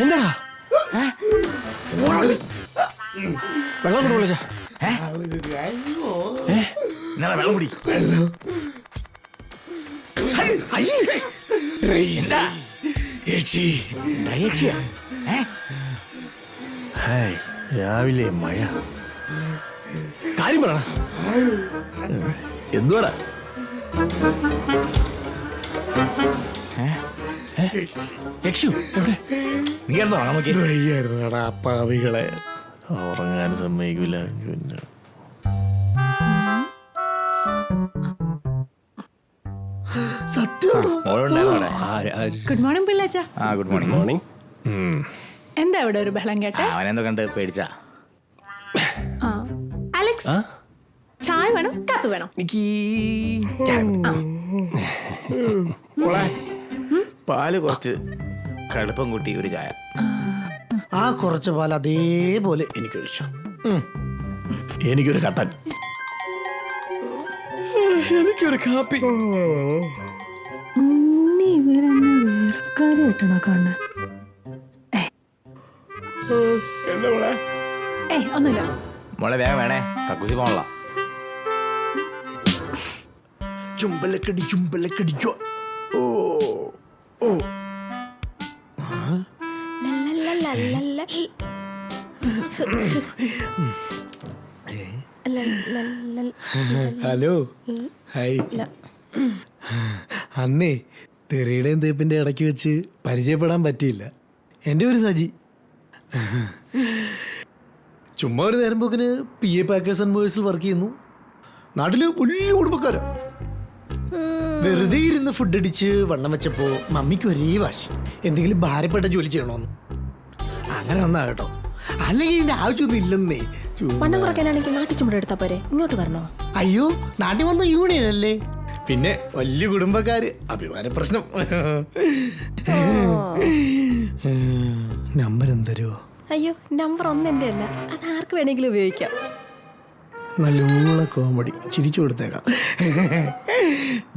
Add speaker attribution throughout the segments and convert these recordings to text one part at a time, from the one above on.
Speaker 1: എന്താ വെള്ളം കൊണ്ടുപോള
Speaker 2: വെള്ളം കുടി.
Speaker 1: രാവിലെ മഴ. കാര്യം പറ. എന്തുവാടാ?
Speaker 2: നീ
Speaker 1: നോക്കിയായിരുന്നാടാ പാവികളെ. ഉറങ്ങാൻ സമ്മതിക്കില്ല.
Speaker 3: ഗുഡ് മോർണിംഗ് പിള്ളേച്ച.
Speaker 2: Good morning. മോർണിംഗ്.
Speaker 3: എന്താ ഇവിടെ ഒരു ബഹളം കേട്ടെ?
Speaker 2: അവനെന്തോ കണ്ട് പേടിച്ചാ.
Speaker 3: അലക്സ്, ചായ വേണോ കാപ്പി വേണോ?
Speaker 2: പാല് കുറച്ച് കടുപ്പം കൂട്ടി ഒരു ചായ.
Speaker 1: ആ കുറച്ച് പാൽ അതേപോലെ എനിക്ക് ഒഴിച്ചു. എനിക്കൊരു കട്ടൻ. എനിക്കൊരു കാപ്പി.
Speaker 3: ഒന്നുമില്ല
Speaker 2: മോളെ, വേഗം വേണേ, കക്കൂസി പോണല്ലോ.
Speaker 1: ചുംബലക്കടി ചുംബലക്കടി. ഓ ഓ ഹലോ, ഹായ്. അന്നേ തെറിയുടെയും തേപ്പിന്റെ ഇടയ്ക്ക് വെച്ച് പരിചയപ്പെടാൻ പറ്റിയില്ല. എൻ്റെ ഒരു സജി. ചുമ്മാ ഒരു നേരം പോക്കിന് PA പാക്കേഴ്സ് ആൻഡ് വേഴ്സിൽ വർക്ക് ചെയ്യുന്നു. നാട്ടില് വലിയ കുടുംബക്കാരാ. വെറുതെ ഇരുന്ന് ഫുഡ് അടിച്ച് വണ്ണം വെച്ചപ്പോ മമ്മിക്ക് ഒരേ വാശി, എന്തെങ്കിലും ഭാരപ്പെട്ട ജോലി ചെയ്യണോന്ന്. അങ്ങനെ വന്നാ കേട്ടോ, അല്ലെങ്കിൽ ഇതിന്റെ ആവശ്യമൊന്നും ഇല്ലെന്നേ.
Speaker 4: വണ്ണം കുറയ്ക്കാനാണെങ്കിൽ നാട്ടിൽ ചുമട് എടുത്താ പോരെ, ഇങ്ങോട്ട് വരണോ?
Speaker 1: അയ്യോ, നാട്ടിൽ വന്ന യൂണിയൻ അല്ലേ, പിന്നെ വലിയ കുടുംബക്കാര്, അഭിമാന പ്രശ്നം. നമ്പർ എന്തരുവോ?
Speaker 4: അയ്യോ, നമ്പർ ഒന്നും എൻ്റെ അല്ല, അത് ആർക്ക് വേണമെങ്കിലും ഉപയോഗിക്കാം.
Speaker 1: നല്ല കോമഡി, ചിരിച്ചു കൊടുത്തേക്കാം.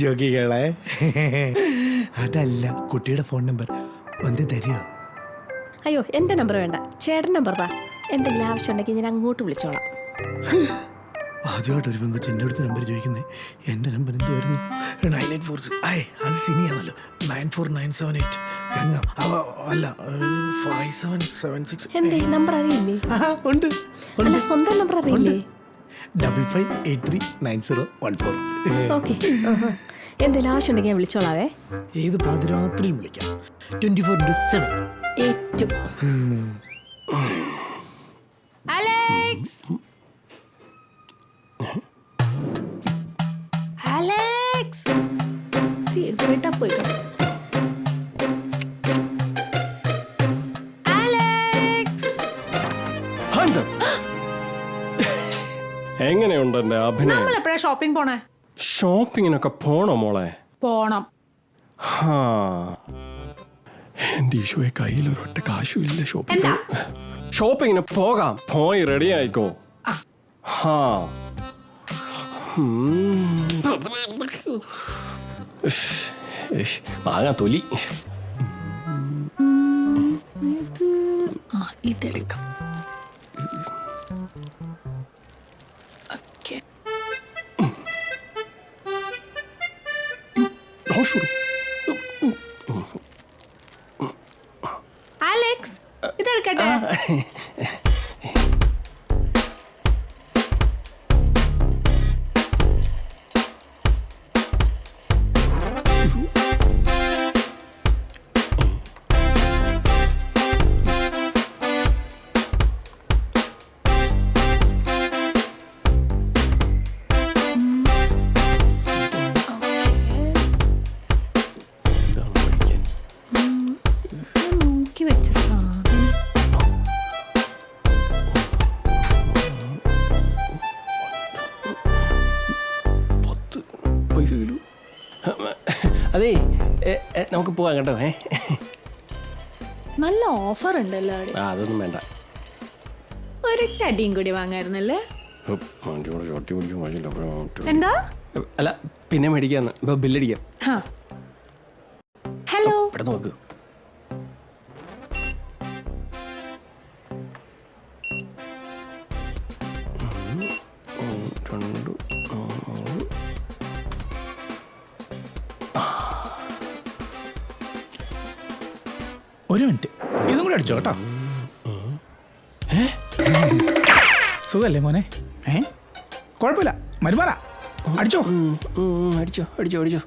Speaker 1: ജോക്കികളെ, അതല്ല കുട്ടിയുടെ ഫോൺ നമ്പർ ഒന്ന് തരുമോ?
Speaker 4: അയ്യോ, എൻ്റെ നമ്പർ വേണ്ട, ചേട്ടൻ നമ്പർ താ. എന്തെങ്കിലും ആവശ്യം ഉണ്ടെങ്കിൽ ഞാൻ അങ്ങോട്ട് വിളിച്ചോളാം.
Speaker 1: ആദ്യമായിട്ട് ഒരു പെങ്കൊച്ച് എൻ്റെ അടുത്ത് നമ്പർ ചോദിക്കുന്നത്. എൻ്റെ നമ്പർ എന്തുവായിരുന്നു? 9846. അത് സിനിയാണല്ലോ. 94978 ഗംഗ. അല്ല, 5776.
Speaker 4: എന്തേ നമ്പർ അറിയില്ലേ?
Speaker 1: ഉണ്ട്.
Speaker 4: അല്ല, സ്വന്തം നമ്പർ അറിയില്ലേ?
Speaker 1: 55839014.
Speaker 4: ഓക്കെ, എന്തെങ്കിലും ആവശ്യം ഉണ്ടെങ്കിൽ ഞാൻ വിളിച്ചോളാവേ.
Speaker 1: ഏത് പാതിരാത്രിയും വിളിക്കാം. 24/7.
Speaker 4: ഏറ്റു.
Speaker 3: അലക്സ്, അലക്സ്, ഫേവറേറ്റാ പോയിട്ടോ. അലക്സ്,
Speaker 5: എങ്ങനെയുണ്ട് എന്റെ അഭിനയം?
Speaker 3: നമ്മൾ എപ്പോഴാ ഷോപ്പിംഗ് പോണേ?
Speaker 5: ഷോപ്പിങ്ങിനൊക്കെ പോണോ മോളെ?
Speaker 3: പോണം.
Speaker 5: എന്റെ ഈശോയെ, കയ്യിൽ ഒരൊറ്റ കാശും ഇല്ല. ഷോപ്പിങ്ങിന് പോകാം. പോയി റെഡി ആയിക്കോ. വാങ്ങാ തൊലി.
Speaker 3: ഇതെടുക്കാം. അലക്സ്, ഇതെടുക്കട്ടെ.
Speaker 5: അതേ നമുക്ക് പോവാം കേട്ടോ.
Speaker 3: നല്ല ഓഫർ ഉണ്ടല്ലോ അവിടെ.
Speaker 5: അതൊന്നും വേണ്ട.
Speaker 3: ഒരു ടടിയും കൂടി വാങ്ങായിരുന്നല്ലേ?
Speaker 5: ഷോട്ടി
Speaker 3: എന്താ?
Speaker 5: അല്ല പിന്നെ മേടിക്കാന്ന്. ഇപ്പൊ ബില്ലടിക്കാം.
Speaker 3: ഹലോ,
Speaker 5: ഇവിടെ നോക്ക്.
Speaker 6: ഒരു മിനിറ്റ്, ഇതും കൂടെ അടിച്ചോ കേട്ടോ. സുഖല്ലേ മോനെ? കുഴപ്പമില്ല, മരുമാറാ. അടിച്ചോ
Speaker 5: അടിച്ചോ അടിച്ചോ അടിച്ചോ.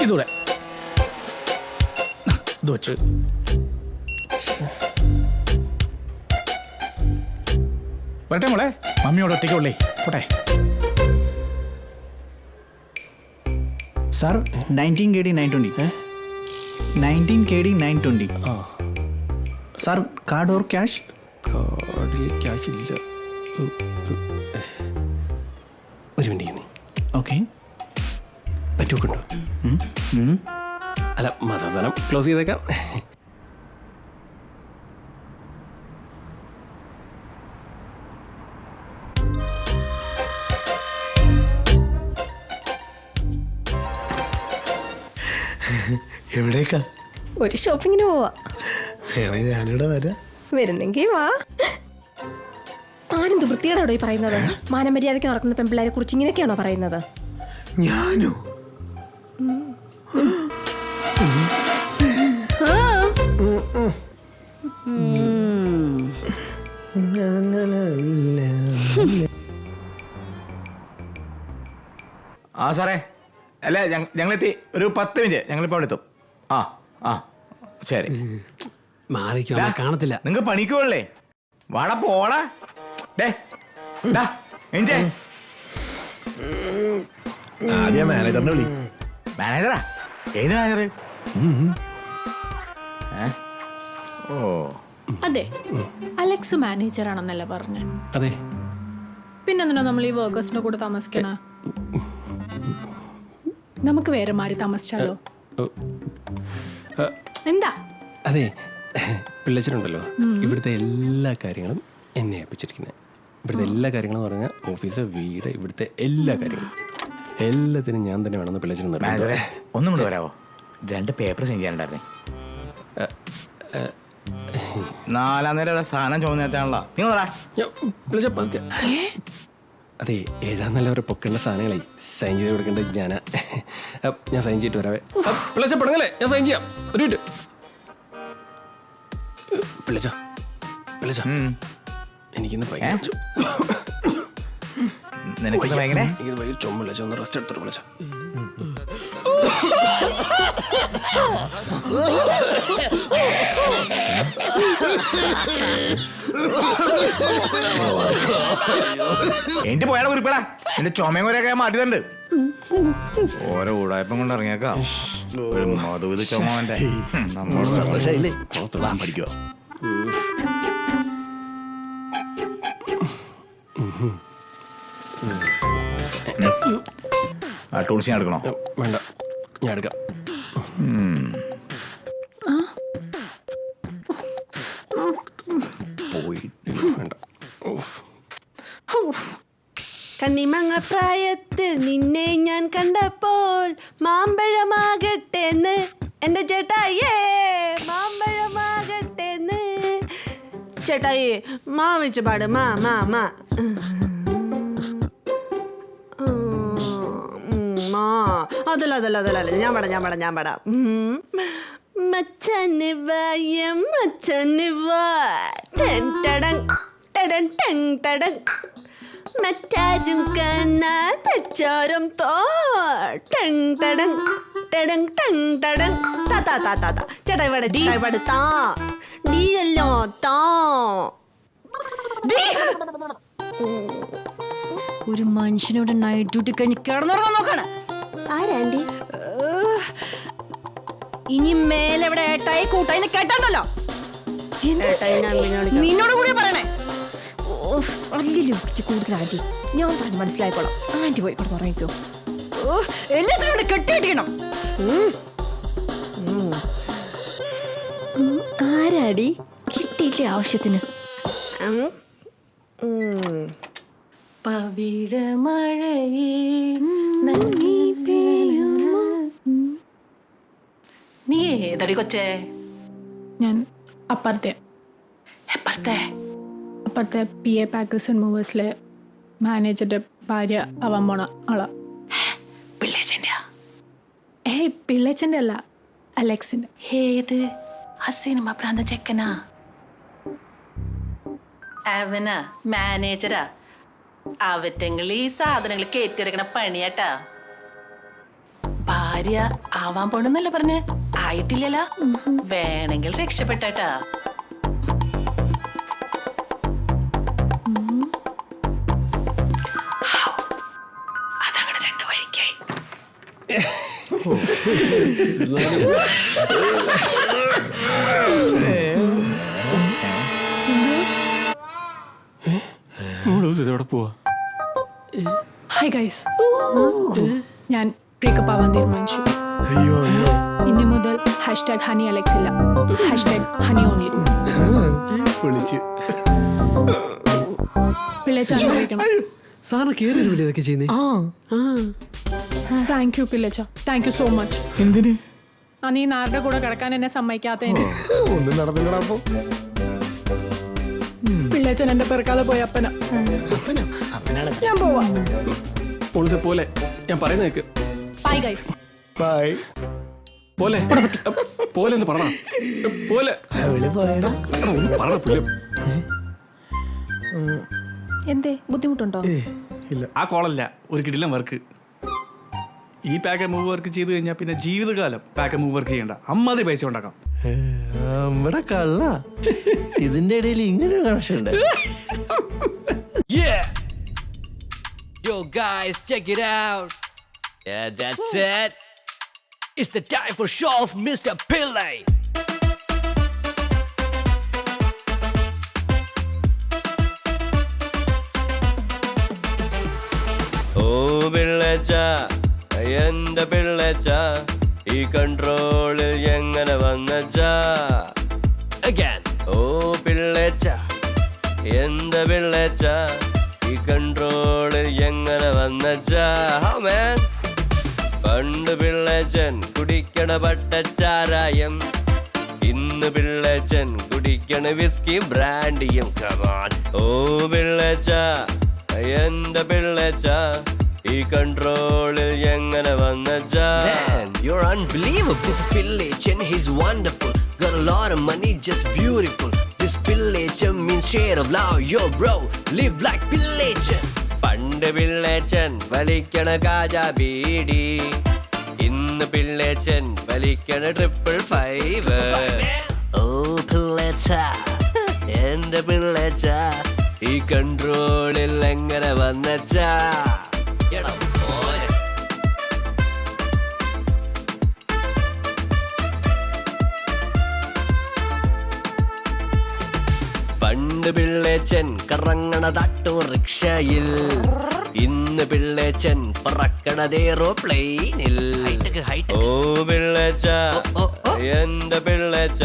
Speaker 6: ഇതൂടെ ഇത് വെച്ച്. വരട്ടെ മോളെ, മമ്മിയോട് ഒറ്റയ്ക്കുള്ളേ. പോട്ടെ
Speaker 7: sir. 19 KD 920. 19 KD 920. Sir, card or cash?
Speaker 5: കാർഡിൽ ക്യാഷ് ഇല്ല. ഒരു മിനിറ്റ്.
Speaker 7: ഓക്കെ.
Speaker 5: പറ്റൂക്കുണ്ടോ? അല്ല മസാസാനം ക്ലോസ് ചെയ്തേക്കാം.
Speaker 1: എവിടേക്കാ?
Speaker 4: ഒരു ഷോപ്പിങ്ങിന് പോവാ.
Speaker 1: വേണേ ഞാനിവിടെ വരാം.
Speaker 4: വരുന്നെങ്കിൽ വാ. താനെന്ത് വൃത്തിയോടാണോ ഈ പറയുന്നത്? മാനമര്യാദയ്ക്ക് നടക്കുന്ന പെൺപിള്ളേരെ കുറിച്ച് ഇങ്ങനെയൊക്കെയാണോ പറയുന്നത്?
Speaker 1: ഞാനോ?
Speaker 2: ആ സാറേ, അല്ല ഞങ്ങളെത്തി. ഒരു 10 മിനിറ്റ് ഞങ്ങളിപ്പോൾ അവിടെ എത്തും. ആ ആ ശരി.
Speaker 5: മാറിക്കോ, കാണത്തില്ല.
Speaker 2: നിങ്ങൾ പണിക്കുള്ളേ. വാടാ പോടാ.
Speaker 1: ആദ്യം മാനേജറിനെ വിളി.
Speaker 2: മാനേജറാ? ഏത് മാനേജർ? ഓ
Speaker 3: അതെ, അലക്സ് മാനേജർ ആണെന്നല്ല പറഞ്ഞ.
Speaker 5: അതെ.
Speaker 3: പിന്നെന്തിനാ നമ്മൾ ഈ വർക്കേഴ്സിന്റെ കൂടെ താമസിക്കണ? നമുക്ക് വേറെ മാറി താമസിച്ചാലോ? എന്താ?
Speaker 5: അതെ, പിള്ളേച്ചനുണ്ടല്ലോ, ഇവിടുത്തെ എല്ലാ കാര്യങ്ങളും എന്നെ ഏൽപ്പിച്ചിരിക്കുന്നത്. ഇവിടുത്തെ എല്ലാ കാര്യങ്ങളും പറഞ്ഞാൽ ഓഫീസ്, വീട്, ഇവിടുത്തെ എല്ലാ കാര്യങ്ങളും എല്ലാത്തിനും ഞാൻ തന്നെ വേണമെന്ന് പിള്ളേച്ചൻ
Speaker 2: മാനേജറെ ഒന്നും കൂടെ വരാവോ? 2 പേപ്പർ സെൻഡ് ചെയ്യാനുണ്ടായിരുന്നേ. 4 നേരം സാധനം ചോദിച്ചാണല്ലോ.
Speaker 5: പിള്ളേച്ച അതെ, 7 നില പൊക്കേണ്ട സാധനങ്ങളെ സൈൻ ചെയ്ത് കൊടുക്കേണ്ടത് ഞാനാ. ഞാൻ സൈൻ ചെയ്തിട്ട് വരാവേ. പിള്ളേച്ച പെടുങ്ങല്ലേ, ഞാൻ സൈൻ ചെയ്യാം. ഒരു മിനിറ്റ്. പിള്ളേച്ച പിള്ളേച്ച എനിക്കിന്ന്
Speaker 2: നിനക്ക് ഭയങ്കര
Speaker 5: ചുമല്ല. ഒന്ന് റെസ്റ്റ് എടുത്തിട്ട് വിളിച്ച.
Speaker 2: എന്റെ പോയാടെ കുറിപ്പടാ. എന്റെ ചുമയും കൂരെയൊക്കെ മാറ്റിട്ടുണ്ട്. ഓരോ ഊടായപ്പം കൊണ്ട് ഇറങ്ങിയേക്കാം. ഒരു മധുവിത് ചുമന്റെ നമ്മോട്
Speaker 1: സന്തോഷായില്ലേ? പഠിക്കുക.
Speaker 2: ആ ടൂൾസ് ഞാൻ എടുക്കണോ?
Speaker 5: വേണ്ട, ഞാൻ എടുക്കാം. വേണ്ട.
Speaker 8: കണ്ണിമങ്ങ പ്രായത്തിൽ നിന്നെ ഞാൻ കണ്ടപ്പോൾ മാമ്പഴമാകട്ടെന്ന് എന്റെ ചേട്ടായേ, മാമ്പഴമാകട്ടെന്ന്. ചേട്ടായേ, മാ വെച്ച് പാട്. മാ മാ മാ മാ. അതല്ല ഞാൻ പാടാം. മച്ചന് വായം മച്ചന് വാ ടൻ ടടൻ ടടൻ ടൻ ടടൻ. മറ്റാരും കാണാത്ത ചോരം തോ ടൻ ടടൻ ടടൻ ടൻ ടടൻ. താ താ താ താ താ. ചേട്ടാ ഇവിടെ താ. ഡി അല്ലോ, താ.
Speaker 4: ഒരു മനുഷ്യനോട് നൈറ്റ് ഡ്യൂട്ടി കഴിഞ്ഞ് കിടന്നുറങ്ങാൻ നോക്കാണ്.
Speaker 8: ആരാണ്ടി?
Speaker 4: ഇനി മേലെ ഇവിടെ ഏട്ടായി കൂട്ടായി കേട്ടല്ലോ. നിന്നോട് കൂടി പറയണേ. ഓ അല്ലല്ലോ കൂടുതൽ ആൻറ്റി. ഞാൻ പറഞ്ഞ് മനസ്സിലായിക്കോളാം. ആൻറ്റി പോയി കൊടുത്ത് ഉറങ്ങിക്കോ. എല്ലാത്തിനും കെട്ടിയിട്ടിക്കണം. ആരാടി കിട്ടിയില്ലേ ആവശ്യത്തിന്?
Speaker 9: നീ ഏതടി കൊച്ചേ?
Speaker 3: ഞാൻ അപ്പുറത്തെ PA പാക്കേഴ്സ് ആൻഡ് മൂവേഴ്സിലെ മാനേജറുടെ ഭാര്യ ആവാൻ പോണ ആളാ. പിള്ളേച്ചൻ്റെ അല്ല, അലക്സിന്റെ.
Speaker 9: ഏത് ആ സിനിമ പ്രാന്ത ചെക്കനാ? അവനാ മാനേജരാ. അവറ്റങ്ങൾ ഈ സാധനങ്ങൾ കയറ്റിറക്കണ പണിയാട്ടാ. ഭാര്യ ആവാൻ പോണെന്നല്ല പറഞ്ഞ്, ആയിട്ടില്ലല്ല. വേണമെങ്കിൽ രക്ഷപ്പെട്ടാട്ടാ. അതങ്ങനെ 2 വഴിക്കായി.
Speaker 5: എവിടെ പോവാ?
Speaker 3: ഹായ് ഗൈസ്, ഞാൻ ബ്രേക്കപ്പ് ആവാൻ തീരുമാനിച്ചു.
Speaker 1: അയ്യോ അയ്യോ.
Speaker 3: ഇനി മുതൽ #ഹണി അലക്സ് ഇല്ല, #ഹണി ഓൺലി.
Speaker 1: വിളിച്ച്
Speaker 3: പിള്ളേച്ച അനുഭവിക്കണം.
Speaker 10: സാറിന് കേറി വരുമല്ലേ ഇതൊക്കെ ചെയ്യുന്നേ?
Speaker 3: താങ്ക് യു പിള്ളേച്ച, താങ്ക് യു സോ മച്ച്.
Speaker 1: എന്തിന്?
Speaker 3: നീ നാരുടെ കൂടെ കിടക്കാൻ എന്നെ സമ്മതിക്കാത്ത
Speaker 1: ഒന്നും നടന്നില്ലടാ. അപ്പൊ
Speaker 3: പിള്ളേച്ചൻ എന്റെ പെറുക്കാതെ പോയ അപ്പന. ഞാൻ പോവാ.
Speaker 5: പോലെ ഞാൻ പറയുന്ന കേക്ക്.
Speaker 3: Bye guys.
Speaker 1: ബൈ.
Speaker 5: പോലെ പോലെ എന്ന് പറ. പോലെ പറ.
Speaker 4: എന്തേ ബുദ്ധിമുട്ടുണ്ടോ?
Speaker 7: ആ കോളല്ല, ഒരു കിടിലം വർക്ക്. ഈ പാക്ക് മൂവ് വർക്ക് ചെയ്ത് കഴിഞ്ഞാൽ പിന്നെ ജീവിതകാലം പാക്ക് മൂവ് വർക്ക് ചെയ്യണ്ട. അമ്മാതിരി പൈസ ഉണ്ടാക്കാം.
Speaker 1: നമ്മുടെ കള്ള ഇതിന്റെ ഇടയിൽ ഇങ്ങനെ കണക്ഷൻ ഉണ്ട്.
Speaker 10: Yo guys, check it out. Yeah, that's it. It's the time for show of Mr. Pillai.
Speaker 5: Oh പിള്ളേച്ച, എന്റെ പിള്ളേച്ച, ഈ കൺട്രോളിൽ എങ്ങനെ വന്നച്ച? Again. Oh പിള്ളേച്ച, എന്റെ പിള്ളേച്ച, ഈ കൺട്രോളിൽ എങ്ങനെ വന്നച്ച? How man? പണ്ട് പിള്ളേച്ചൻ കുടിക്കണ പട്ടച്ചാരായം, ഇന്ന് പിള്ളേച്ചൻ കുടിക്കണ വിസ്കി ബ്രാൻഡിയും. Come on. Oh പിള്ളേച്ച, എന്റെ പിള്ളേച്ച, ഈ കൺട്രോളിൽ എങ്ങനെ വന്നച്ച?
Speaker 10: Man, you're unbelievable. This is Pillachan, he's wonderful. Got a lot of money, just beautiful. This Pillachan means share of love. Yo bro, live like Pillachan.
Speaker 5: പണ്ട് പിള്ളേച്ചൻ വലിക്കണ കാജ ബീഡി, ഇന്ന് പിള്ളേച്ചൻ വലിക്കണ 555.
Speaker 10: Oh Pillachan,
Speaker 5: എന്റെ പിള്ളേച്ച, ഈ കൺട്രോളിൽ എങ്ങനെ വന്നച്ച? പണ്ട് പിള്ളേച്ചൻ കറങ്ങണതാട്ടോ റിക്ഷയിൽ, ഇന്ന് പിള്ളേച്ചൻ പറക്കണത് എയ്റോപ്ലെയിനിൽ. ഓ പിള്ളേച്ച, എന്റെ പിള്ളേച്ച,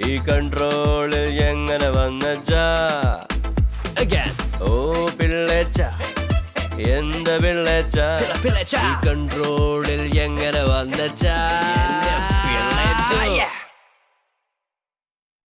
Speaker 5: ഈ കൺട്രോളിൽ എങ്ങനെ വന്നച്ച?
Speaker 10: again.
Speaker 5: ഓ പിള്ളേച്ച, എന്റെ പിള്ളേച്ച, ഈ കൺട്രോളിൽ എങ്ങനെ വന്നച്ച?
Speaker 10: Pillachan.